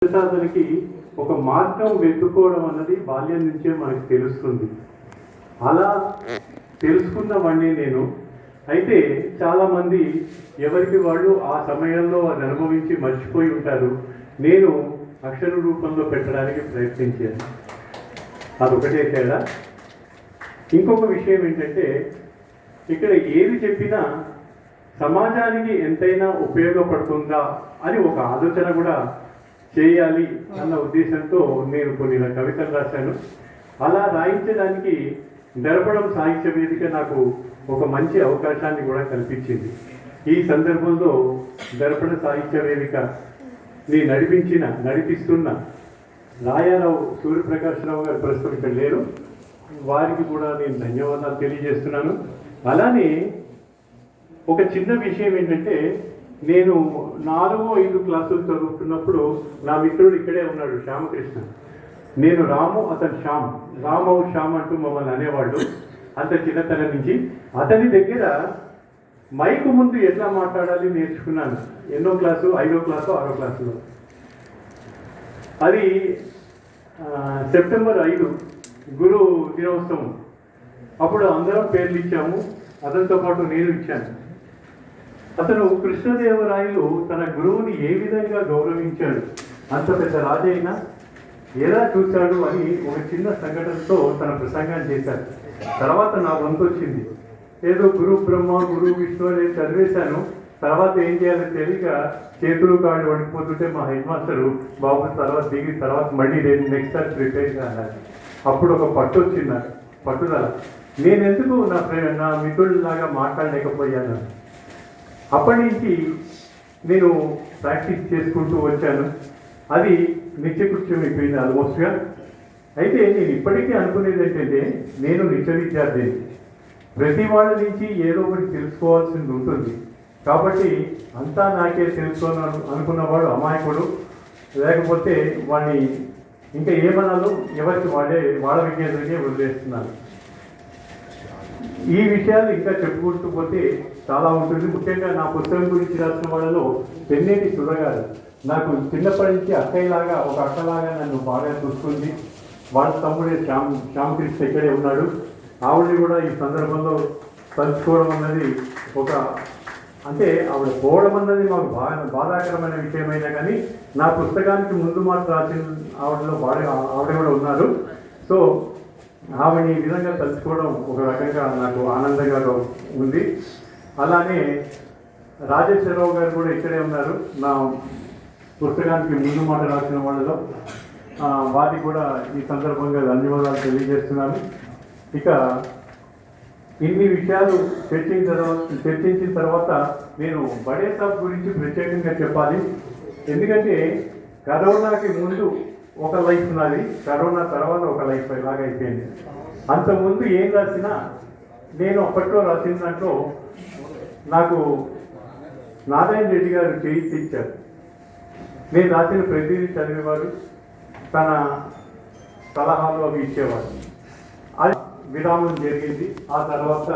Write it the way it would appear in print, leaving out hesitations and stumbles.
సాధనకి ఒక మార్గం వెతుక్కోవడం అన్నది బాల్యం నుంచే మనకు తెలుస్తుంది. అలా తెలుసుకున్నవాడిని నేను. అయితే చాలామంది ఎవరికి వాళ్ళు ఆ సమయంలో అది అనుభవించి మర్చిపోయి ఉంటారు. నేను అక్షర రూపంలో పెట్టడానికి ప్రయత్నించాను. అదొకటే తేడా. ఇంకొక విషయం ఏంటంటే, ఇక్కడ ఏది చెప్పినా సమాజానికి ఎంతైనా ఉపయోగపడుతుందా అని ఒక ఆలోచన కూడా చేయాలి అన్న ఉద్దేశంతో నేను కొన్ని కవితలు రాశాను. అలా రాయించడానికి దర్పణం సాహిత్య వేదిక నాకు ఒక మంచి అవకాశాన్ని కూడా కల్పించింది. ఈ సందర్భంలో దర్పణ సాహిత్య వేదికని నడిపిస్తున్న రాయారావు సూర్యప్రకాశ్రావు గారు ప్రస్తుతం ఇక్కడ లేరు. వారికి కూడా నేను ధన్యవాదాలు తెలియజేస్తున్నాను. అలానే ఒక చిన్న విషయం ఏంటంటే, నేను 4వ-5 క్లాసులు చదువుతున్నప్పుడు నా మిత్రుడు ఇక్కడే ఉన్నాడు, శ్యామకృష్ణ. నేను రాము, అతను శ్యామ్, రామవు శ్యామ్ అంటూ మమ్మల్ని అనేవాళ్ళు అంత చిన్నతనం నుంచి. అతని దగ్గర మైకు ముందు ఎట్లా మాట్లాడాలి నేర్చుకున్నాను. ఎన్నో క్లాసు, 5వ క్లాసు 6వ క్లాసులో. అది సెప్టెంబర్ 5 గురు దినోత్సవం. అప్పుడు అందరం పేర్లు ఇచ్చాము. అతనితో పాటు నేను ఇచ్చాను. అతను కృష్ణదేవరాయలు తన గురువుని ఏ విధంగా గౌరవించాడు, అంత పెద్ద రాజైనా ఎలా చూశాడు అని ఒక చిన్న సంఘటనతో తన ప్రసంగాన్ని చేశాడు. తర్వాత నా వంతు వచ్చింది. ఏదో గురు బ్రహ్మ గురు విష్ణు అనేది చదివేశాను. తర్వాత ఏం చేయాలో తెలియక చేతులు కాళ్ళు వణికిపోతుంటే మా హెడ్ మాస్టరు బాబు తర్వాత దిగి తర్వాత మళ్ళీ నేను నెక్స్ట్ టైం ప్రిపేర్ కావాలి. అప్పుడు ఒక పట్టుదల. నేను ఎందుకు నా మిత్రుడిలాగా మాట్లాడలేకపోయాను. అప్పటి నుంచి నేను ప్రాక్టీస్ చేసుకుంటూ వచ్చాను. అది నిత్యకృత్యం అయిపోయింది ఆల్మోస్ట్గా. అయితే నేను ఇప్పటికీ అనుకునేది ఏంటంటే, నేను నిత్య విద్యార్థిని. ప్రతి వాళ్ళ నుంచి ఏదో ఒకటి తెలుసుకోవాల్సింది ఉంటుంది. కాబట్టి అంతా నాకే తెలుసుకోను అనుకున్నవాడు అమాయకుడు. లేకపోతే వాడిని ఇంకా ఏమనాలో ఎవరికి వాళ్ళ విజ్ఞానానికే వదిలేస్తున్నాను. ఈ విషయాలు ఇంకా చెప్పుకుంటూ పోతే చాలా ఉంటుంది. ముఖ్యంగా నా పుస్తకం గురించి రాసిన వాళ్ళలో పెన్నేటి సుధగారు నాకు చిన్నప్పటి నుంచి అక్కయ్యలాగా, ఒక అక్కలాగా నన్ను బాగా చూసుకుంది. వాళ్ళ తమ్ముడే శ్యామకృష్ణ ఇక్కడే ఉన్నాడు. ఆవిడని కూడా ఈ సందర్భంలో తలుచుకోవడం అన్నది అంటే ఆవిడ పోవడం అన్నది మాకు బాధాకరమైన విషయమైనా కానీ, నా పుస్తకానికి ముందు మాట రాసిన ఆవిడ కూడా ఉన్నారు. సో ఆవిడని ఈ విధంగా తలుచుకోవడం ఒక రకంగా నాకు ఆనందంగా ఉంది. అలానే రాజేశ్వరరావు గారు కూడా ఇక్కడే ఉన్నారు. నా పుస్తకానికి ముందు మాట రాసిన వాళ్ళలో వారికి కూడా ఈ సందర్భంగా ధన్యవాదాలు తెలియజేస్తున్నాను. ఇక ఇన్ని విషయాలు చర్చించిన తర్వాత నేను బడే సాబ్ గురించి ప్రత్యేకంగా చెప్పాలి. ఎందుకంటే కరోనాకి ముందు ఒక లైఫ్ ఉన్నది, కరోనా తర్వాత ఒక లైఫ్ లాగా అయిపోయింది. అంతకుముందు ఏం రాసినా నేను అప్పట్లో రాసిన దాంట్లో నాకు నారాయణ రెడ్డి గారు చేయించారు. నేను రాసిన ప్రతిదీ చదివేవారు, తన సలహాలు అవి ఇచ్చేవారు. అది విరామం జరిగింది. ఆ తర్వాత